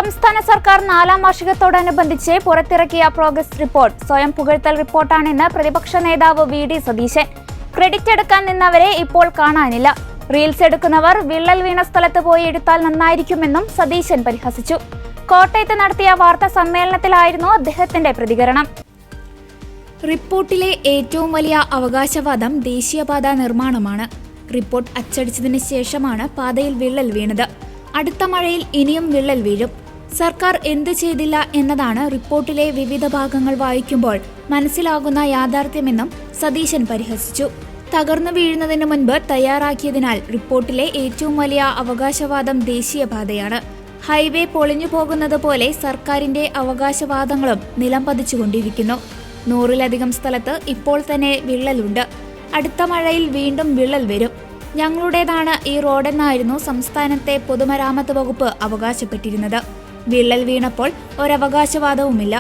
സംസ്ഥാന സർക്കാർ 4ാം വാർഷികത്തോടനുബന്ധിച്ച് പുറത്തിറക്കിയ പ്രോഗ്രസ് റിപ്പോർട്ട് സ്വയം പുകഴ്ത്തൽ റിപ്പോർട്ടാണെന്ന് പ്രതിപക്ഷ നേതാവ് വി.ഡി. സതീശൻ. ക്രെഡിറ്റ് എടുക്കാൻ നിന്നവരെ ഇപ്പോൾ കാണാനില്ല. റീൽസ് എടുക്കുന്നവർ വിള്ളൽ വീണ സ്ഥലത്ത് പോയി എടുത്താൽ നന്നായിരിക്കുമെന്നും സതീശൻ പരിഹസിച്ചു. കോട്ടയത്ത് നടത്തിയ വാർത്താ സമ്മേളനത്തിലായിരുന്നു അദ്ദേഹത്തിന്റെ പ്രതികരണം. റിപ്പോർട്ടിലെ ഏറ്റവും വലിയ അവകാശവാദം ദേശീയപാത നിർമ്മാണമാണ്. റിപ്പോർട്ട് അച്ചടിച്ചതിന് ശേഷമാണ് പാതയിൽ വിള്ളൽ വീണത്. അടുത്ത മഴയിൽ ഇനിയും വിള്ളൽ വീഴും. സർക്കാർ എന്ത് ചെയ്തില്ല എന്നതാണ് റിപ്പോർട്ടിലെ വിവിധ ഭാഗങ്ങൾ വായിക്കുമ്പോൾ മനസ്സിലാകുന്ന യാഥാർത്ഥ്യമെന്നും സതീശൻ പരിഹസിച്ചു. തകർന്നു വീഴുന്നതിന് മുൻപ് തയ്യാറാക്കിയതിനാൽ റിപ്പോർട്ടിലെ ഏറ്റവും വലിയ അവകാശവാദം ദേശീയപാതയാണ്. ഹൈവേ പൊളിഞ്ഞു പോകുന്നത് പോലെ സർക്കാരിന്റെ അവകാശവാദങ്ങളും നിലം പതിച്ചുകൊണ്ടിരിക്കുന്നു. 100-ലധികം സ്ഥലത്ത് ഇപ്പോൾ തന്നെ വിള്ളലുണ്ട്. അടുത്ത മഴയിൽ വീണ്ടും വിള്ളൽ വരും. ഞങ്ങളുടേതാണ് ഈ റോഡെന്നായിരുന്നു സംസ്ഥാനത്തെ പൊതുമരാമത്ത് വകുപ്പ് അവകാശപ്പെട്ടിരുന്നത്. വിള്ളൽ വീണപ്പോൾ ഒരവകാശവാദവുമില്ല.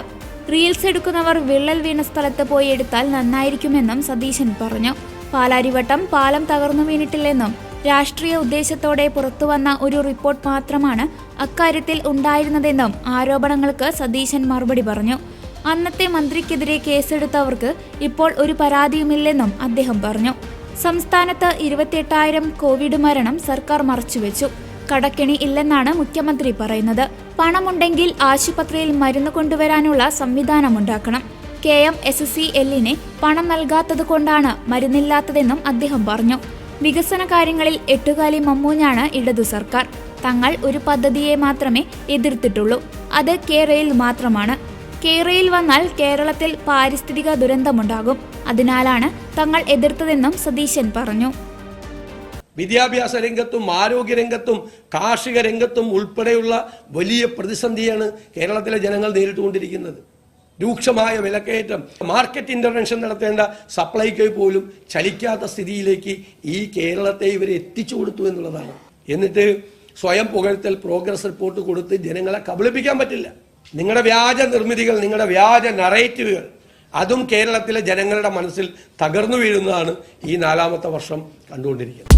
റീൽസ് എടുക്കുന്നവർ വിള്ളൽ വീണ സ്ഥലത്ത് പോയി എടുത്താൽ നന്നായിരിക്കുമെന്നും സതീശൻ പറഞ്ഞു. പാലാരിവട്ടം പാലം തകർന്നു വീണിട്ടില്ലെന്നും രാഷ്ട്രീയ ഉദ്ദേശത്തോടെ പുറത്തുവന്ന ഒരു റിപ്പോർട്ട് മാത്രമാണ് അക്കാര്യത്തിൽ ഉണ്ടായിരുന്നതെന്നും ആരോപണങ്ങൾക്ക് സതീശൻ മറുപടി പറഞ്ഞു. അന്നത്തെ മന്ത്രിക്കെതിരെ കേസെടുത്തവർക്ക് ഇപ്പോൾ ഒരു പരാതിയുമില്ലെന്നും അദ്ദേഹം പറഞ്ഞു. സംസ്ഥാനത്ത് 28,000 കോവിഡ് മരണം സർക്കാർ മറച്ചുവെച്ചു. കടക്കെണി ഇല്ലെന്നാണ് മുഖ്യമന്ത്രി പറയുന്നത്. പണമുണ്ടെങ്കിൽ ആശുപത്രിയിൽ മരുന്ന് കൊണ്ടുവരാനുള്ള സംവിധാനമുണ്ടാക്കണം. KMSCL-നെ പണം നൽകാത്തത് കൊണ്ടാണ് മരുന്നില്ലാത്തതെന്നും അദ്ദേഹം പറഞ്ഞു. വികസന കാര്യങ്ങളിൽ എട്ടുകാലി മമ്മൂഞ്ഞാണ് ഇടതു സർക്കാർ. തങ്ങൾ ഒരു പദ്ധതിയെ മാത്രമേ എതിർത്തിട്ടുള്ളൂ. അത് കെ-റെയിൽ മാത്രമാണ്. കെ-റെയിൽ വന്നാൽ കേരളത്തിൽ പാരിസ്ഥിതിക ദുരന്തമുണ്ടാകും. അതിനാലാണ് തങ്ങൾ എതിർത്തതെന്നും സതീശൻ പറഞ്ഞു. വിദ്യാഭ്യാസ രംഗത്തും ആരോഗ്യരംഗത്തും കാർഷിക രംഗത്തും ഉൾപ്പെടെയുള്ള വലിയ പ്രതിസന്ധിയാണ് കേരളത്തിലെ ജനങ്ങൾ നേരിട്ടുകൊണ്ടിരിക്കുന്നത്. രൂക്ഷമായ വിലക്കയറ്റം, മാർക്കറ്റ് ഇന്റർവെൻഷൻ നടത്തേണ്ട സപ്ലൈകോ പോലും ചലിക്കാത്ത സ്ഥിതിയിലേക്ക് ഈ കേരളത്തെ ഇവരെ എത്തിച്ചു കൊടുത്തു എന്നുള്ളതാണ്. എന്നിട്ട് സ്വയം പുകഴ്ത്തൽ പ്രോഗ്രസ് റിപ്പോർട്ട് കൊടുത്ത് ജനങ്ങളെ കബളിപ്പിക്കാൻ പറ്റില്ല. നിങ്ങളുടെ വ്യാജ നിർമ്മിതികൾ, നിങ്ങളുടെ വ്യാജ നറേറ്റീവുകൾ, അതും കേരളത്തിലെ ജനങ്ങളുടെ മനസ്സിൽ തകർന്നു വീഴുന്നതാണ് ഈ 4ാമത്തെ വർഷം കണ്ടുകൊണ്ടിരിക്കുന്നത്.